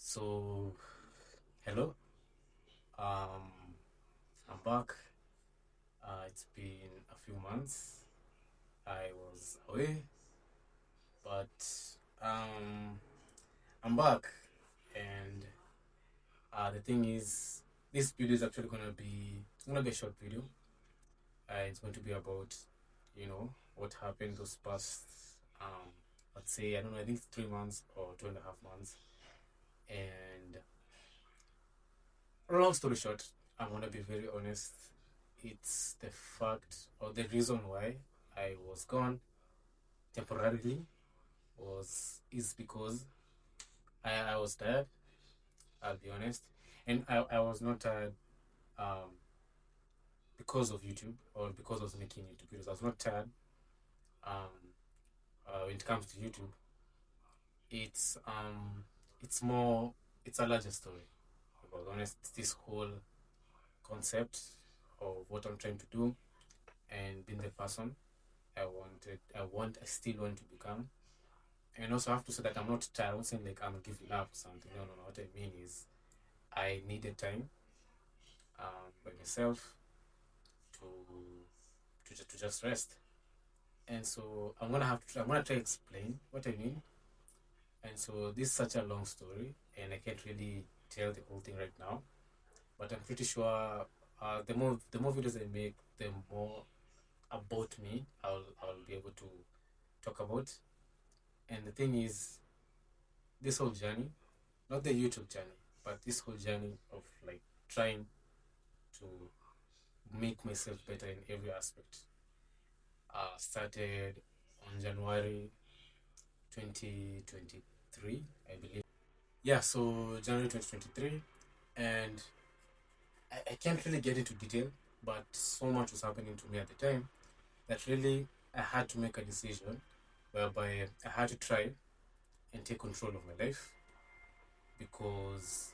So, hello. Um, I'm back. It's been a few months. I was away, but um, I'm back. And the thing is, this video is actually gonna be a short video. It's going to be about, what happened those past, um, let's say, I don't know, I think 3 months or 2.5 months. And long story short, I'm gonna be very honest. It's the fact or the reason why I was gone temporarily is because I was tired. I'll be honest, and I was not tired um, because of YouTube or because I was making YouTube videos. I was not tired. Um, when it comes to YouTube, it's um, it's more it's a larger story. About honest, this whole concept of what I'm trying to do and being the person I still want to become. And also I have to say that I'm not tired. I'm not saying like I'm giving up or something. No, no, no. What I mean is I needed time by myself to just rest. And so I'm gonna try to explain what I mean. And so this is such a long story, and I can't really tell the whole thing right now. But I'm pretty sure the more videos I make, the more about me I'll be able to talk about. And the thing is, this whole journey, not the YouTube journey, but this whole journey of like trying to make myself better in every aspect, started on January 2023, I believe. Yeah, so January 2023, and I can't really get into detail, but so much was happening to me at the time that really I had to make a decision whereby I had to try and take control of my life because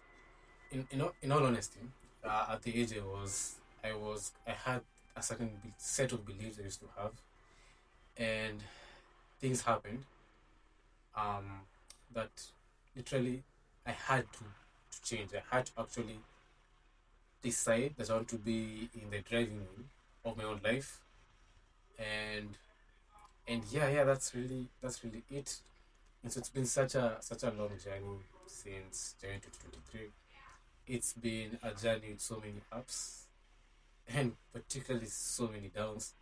in all honesty, at the age I had a certain set of beliefs I used to have, and things happened um, that literally I had to change. I had to actually decide that I want to be in the driving wheel of my own life, and yeah, that's really it. And so it's been such a long journey since January 2023. It's been a journey with so many ups and particularly so many downs.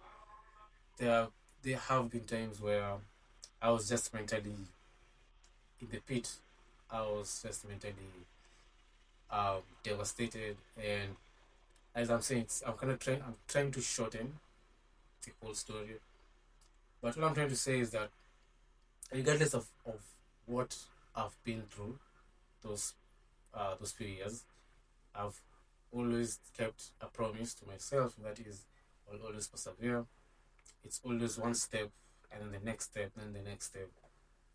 There there have been times where I was just mentally in the pit. I was just mentally devastated, and as I'm saying, I'm trying to shorten the whole story. But what I'm trying to say is that regardless of what I've been through those few years, I've always kept a promise to myself, and that is I'll always persevere. It's always one step and then the next step, then the next step.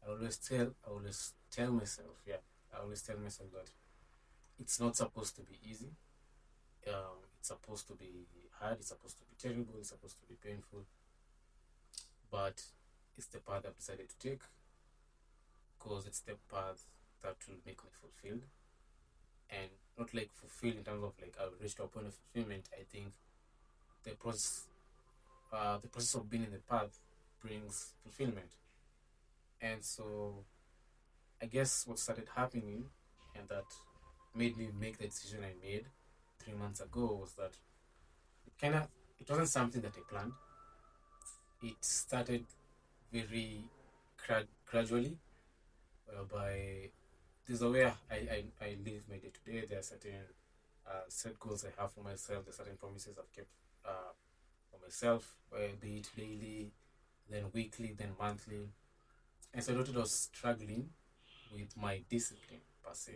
I always tell myself, yeah, I always tell myself that it's not supposed to be easy. It's supposed to be hard. It's supposed to be terrible. It's supposed to be painful. But it's the path I've decided to take because it's the path that will make me fulfilled, and not like fulfilled in terms of like I'll reach to a point of fulfillment. I think the process, the process of being in the path brings fulfillment, and so I guess what started happening and that made me make the decision I made 3 months ago was that it wasn't something that I planned. It started very gradually, whereby there's a way I live my day to day. There are certain set goals I have for myself. There are certain promises I've kept for myself, be it daily, then weekly, then monthly. And so I noted I was struggling with my discipline per se.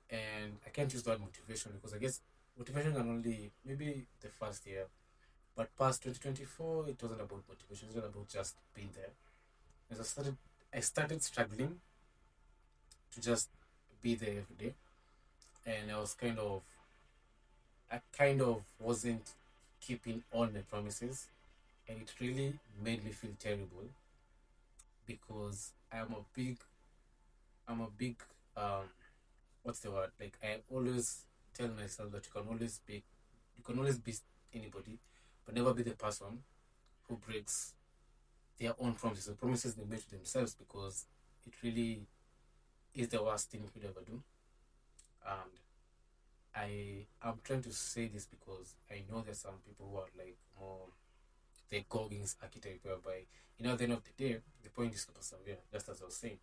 And I can't use that motivation because I guess motivation can only maybe the first year, but past 2024, it wasn't about motivation. It was about just being there. As I started struggling to just be there every day, and I kind of wasn't keeping all my promises, and it really made me feel terrible because I'm a big um what's the word? Like I always tell myself that you can always be anybody, but never be the person who breaks their own promises, the promises they made to themselves, because it really is the worst thing you could ever do. And I'm trying to say this because I know there's some people who are like more the Goggins archetype, whereby at the end of the day, the point is to persevere, just as I was saying.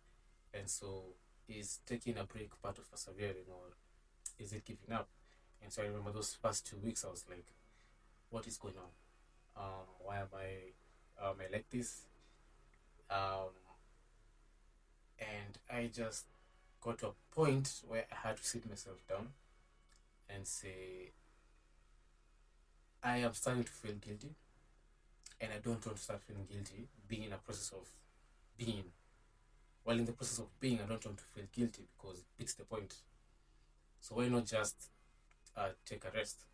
And so, is taking a break part of persevering, or is it giving up? And so I remember those first 2 weeks, I was like, what is going on? Why am I like this? Um, and I just got to a point where I had to sit myself down and say, I am starting to feel guilty, and I don't want to start feeling guilty being in a process of being. While in the process of being, I don't want to feel guilty because it beats the point. So why not just take a rest?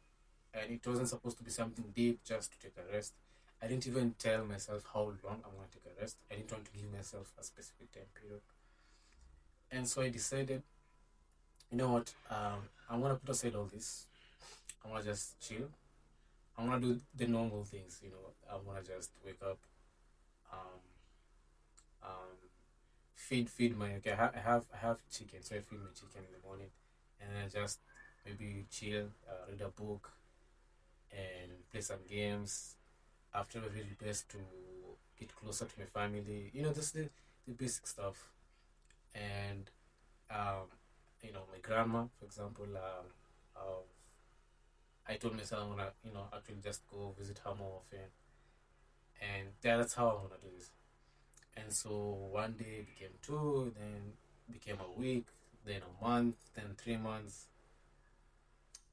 And it wasn't supposed to be something deep, just to take a rest. I didn't even tell myself how long I'm going to take a rest. I didn't want to give myself a specific time period. And so I decided, you know what, I'm going to put aside all this. I'm going to just chill. I'm going to do the normal things, I'm going to just wake up, um, um, feed my, okay, I have chicken, so I feed my chicken in the morning. And then I just maybe chill, read a book, and play some games. I've tried my very best to get closer to my family. Just the basic stuff. And my grandma, for example, I told myself I'm gonna, actually just go visit her more often, and that's how I'm gonna do this. And so one day became two, then became a week, then a month, then 3 months,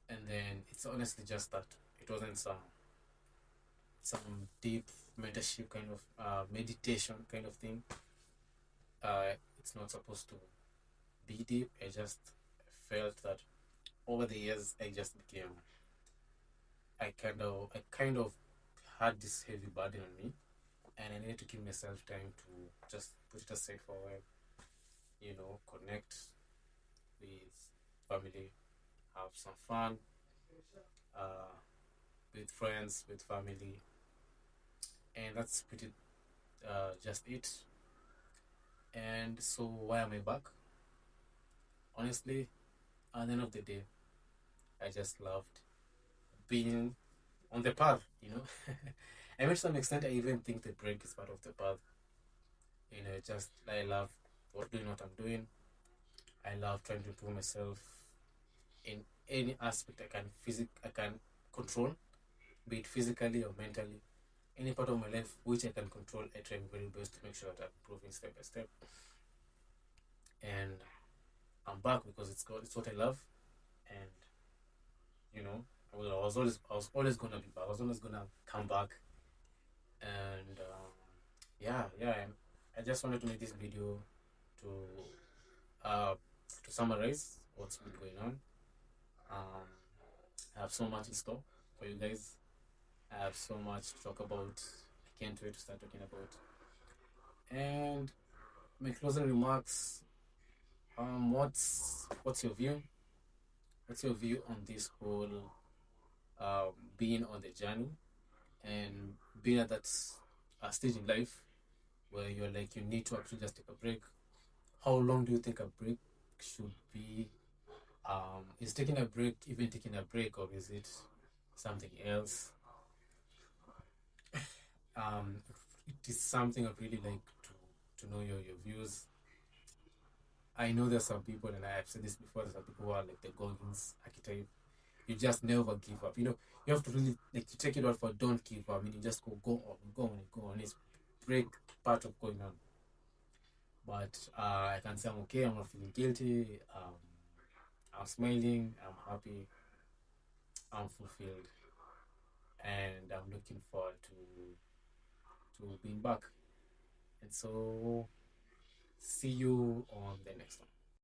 and then it's honestly just that it wasn't some deep mentorship kind of meditation kind of thing. It's not supposed to be deep. I just felt that over the years I kind of had this heavy burden on me, and I needed to give myself time to just put it aside for a while. Connect with family, have some fun, uh, with friends, with family, and that's pretty just it. And so why am I back? Honestly, at the end of the day, I just loved being on the path. And to some extent, I even think the break is part of the path. Just I love doing what I'm doing. I love trying to improve myself in any aspect I can control, be it physically or mentally. Any part of my life which I can control, I try my very best to make sure that I'm improving step by step. And I'm back because it's what I love, and you know, I was always gonna be back. I was always gonna come back, and yeah. I just wanted to make this video to uh to summarize what's been going on. Um, I have so much in store for you guys. I have so much to talk about. I can't wait to start talking about. And my closing remarks. What's your view? What's your view on this whole being on the journey and being at that stage in life where you're like you need to actually just take a break? How long do you think a break should be? Is taking a break even taking a break, or is it something else? It is something I'd really like to know your views. I know there's some people, and I've said this before, there's some people who are like the Goggins archetype. You just never give up. You have to really like to take it out for don't give up. I mean, you just go on. It's break part of going on. But I can say I'm okay. I'm not feeling guilty. I'm smiling. I'm happy. I'm fulfilled, and I'm looking forward to being back. And so, see you on the next one.